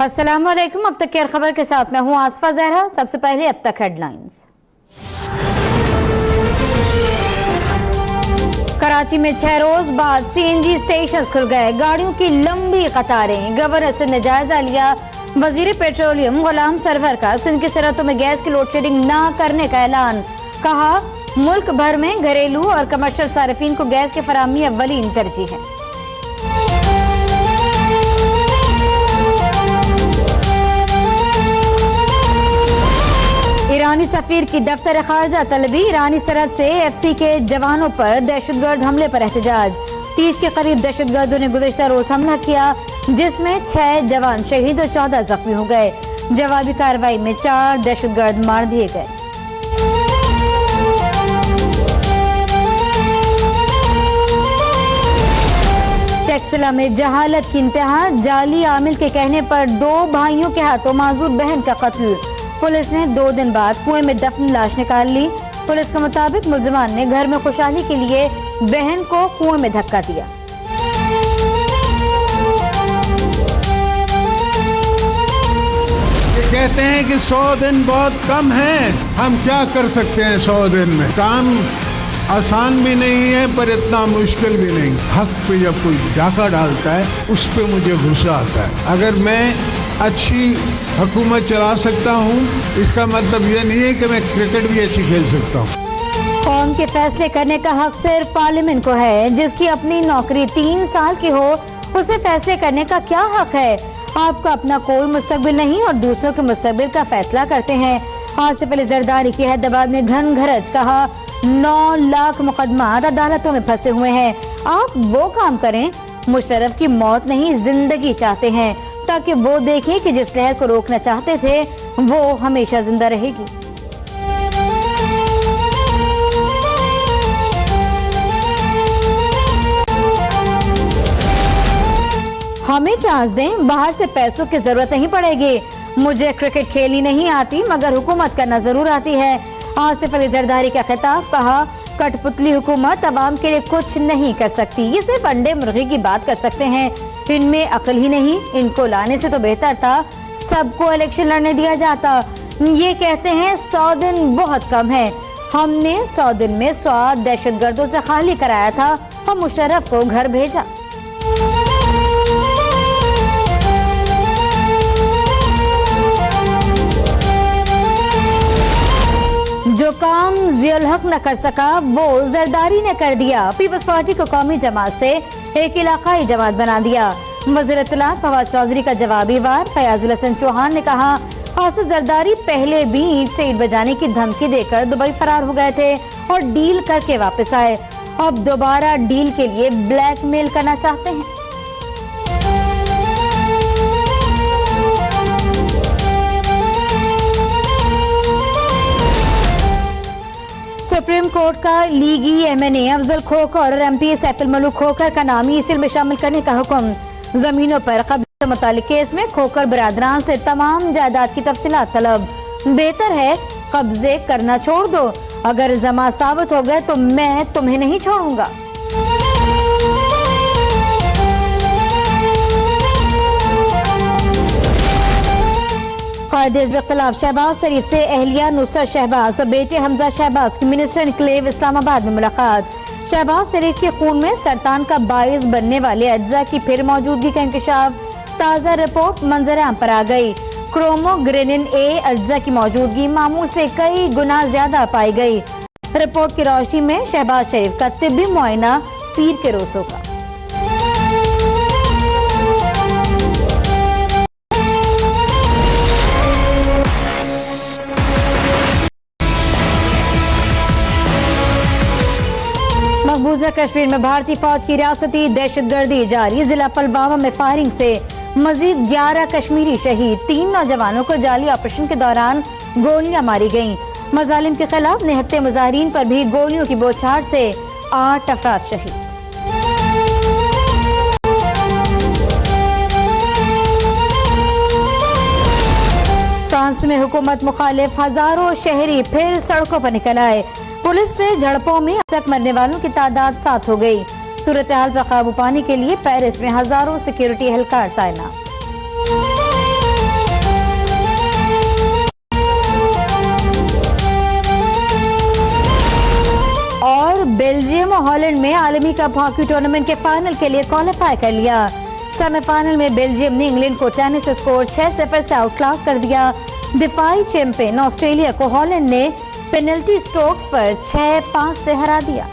अस्सलाम वालेकुम। अब तक की खबर के साथ मैं हूं आसफा जहरा। सबसे पहले अब तक हेडलाइंस। कराची में 6 रोज बाद सीएनजी स्टेशन खुल गए, गाड़ियों की लंबी कतारें। गवर्नर सिंध ने जायजा लिया। वजीर पेट्रोलियम गुलाम सरवर का सिंध की सरहदों में गैस की लोड शेडिंग न करने का ऐलान। कहा मुल्क भर में घरेलू और कमर्शियल सार्फिन को गैस की फराहमी अव्वलीन तरजीह है। ईरानी सफीर की दफ्तर खारजा तलबी। ईरानी सरहद से एफसी के जवानों पर दहशतगर्द हमले पर एहतजाज। 30 के करीब दहशतगर्दों ने गुज़िश्ता रोज हमला किया, जिसमें 6 जवान शहीद और 14 जख्मी हो गए। जवाबी कार्रवाई में 4 दहशतगर्द मार दिए गए। टेक्सला में जहालत की इंतहा। जाली आमिल के कहने पर 2 भाइयों के हाथों माजूर बहन का कत्ल। पुलिस ने 2 दिन बाद कुएं में दफन लाश निकाल ली। पुलिस के मुताबिक मुलजिमान ने घर में खुशहाली के लिए बहन को कुएं में धक्का दिया। कहते हैं कि 100 दिन बहुत कम है। हम क्या कर सकते हैं 100 दिन में? काम आसान भी नहीं है पर इतना मुश्किल भी नहीं। हक पे जब कोई डाका डालता है उस पे मुझे गुस्सा आता है। अगर मैं अच्छी हुकूमत चला सकता हूँ, इसका मतलब ये नहीं है कि मैं क्रिकेट भी अच्छी खेल सकता हूँ। कौम के फैसले करने का हक सिर्फ पार्लियामेंट को है। जिसकी अपनी नौकरी 3 साल की हो, उसे फैसले करने का क्या हक है? आपका अपना कोई मुस्तकबिल नहीं और दूसरों के मुस्तकबिल का फैसला करते हैं। आज से पहले जरदारी की हैदराबाद में घन घरज। कहा 9 लाख मुकदमात अदालतों में फंसे हुए हैं। आप वो काम करें, मुशर्रफ की मौत नहीं जिंदगी चाहते हैं, ताकि वो देखें कि जिस लहर को रोकना चाहते थे वो हमेशा जिंदा रहेगी। हमें चांस दें, बाहर से पैसों की जरूरत नहीं पड़ेगी। मुझे क्रिकेट खेलनी नहीं आती मगर हुकूमत करना जरूर आती है। आसिफ अली जरदारी का खिताब। कहा कठपुतली हुकूमत अवाम के लिए कुछ नहीं कर सकती, ये सिर्फ अंडे मुर्गी की बात कर सकते हैं। इनमें अकल ही नहीं। इनको लाने से तो बेहतर था सबको इलेक्शन लड़ने दिया जाता। ये कहते हैं 100 दिन बहुत कम है। हमने 100 दिन में 100 दहशतगर्दों से खाली कराया था और मुशर्रफ को घर भेजा। जो काम जियाउल हक न कर सका वो जरदारी ने कर दिया। पीपल्स पार्टी को कौमी जमात से एक इलाकाई जमात बना दिया। वज़ीर इत्तलात फवाद चौधरी का जवाबी वार। फयाजुल हसन चौहान ने कहा आसिफ जरदारी पहले भी ईंट से ईंट बजाने की धमकी देकर दुबई फरार हो गए थे और डील करके वापस आए। अब दोबारा डील के लिए ब्लैकमेल करना चाहते हैं। सुप्रीम कोर्ट का लीगी एमएनए अफजल खोखर और एमपी सैफुल मलूक खोखर का नाम ईसीएल में शामिल करने का हुक्म। जमीनों पर कब्जे से मुतालिक केस में खोखर बरादरान से तमाम जायदाद की तफसीलात तलब। बेहतर है कब्जे करना छोड़ दो। अगर इल्जामात साबित हो गए तो मैं तुम्हें नहीं छोड़ूंगा। कायदे हिज़्ब इख्तिलाफ शहबाज शरीफ से अहलिया नुसरत शहबाज और बेटे हमजा शहबाज की मिनिस्टर इनक्लेव इस्लामाबाद में मुलाकात। शहबाज शरीफ के खून में सरतान का बाइस बनने वाले अज्जा की फिर मौजूदगी का इंकशाफ। ताज़ा रिपोर्ट मंजर-ए-आम पर आ गई। क्रोमोग्रेनिन ए अज्जा की मौजूदगी मामूल से कई गुना ज्यादा पाई गई। रिपोर्ट की रोशनी में शहबाज शरीफ का तिब्बी मुआयना पीर के रोज होगा। मकबूजा कश्मीर में भारतीय फौज की रियासती दहशतगर्दी जारी। जिला पुलवामा में फायरिंग से मजीद 11 कश्मीरी शहीद। 3 नौजवानों को जाली ऑपरेशन के दौरान गोलियां मारी गईं। मजालिम के खिलाफ निहत्ते मुजाहिरीन पर भी गोलियों की बौछार से 8 अफराद शहीद। फ्रांस में हुकूमत मुखालिफ हजारों शहरी फिर सड़कों पर निकल आए। पुलिस से झड़पों में अब तक मरने वालों की तादाद 7 हो गई। सूरत हाल पर काबू पाने के लिए पेरिस में हजारों सिक्योरिटी एहलकार तैनात। बेल्जियम और हॉलैंड में आलमी कप हॉकी टूर्नामेंट के फाइनल के लिए क्वालिफाई कर लिया। सेमीफाइनल में बेल्जियम ने इंग्लैंड को टेनिस स्कोर 6-0 से आउटक्लास कर दिया। दिफाई चैंपियन ऑस्ट्रेलिया को हॉलैंड ने पेनल्टी स्ट्रोक्स पर 6-5 से हरा दिया।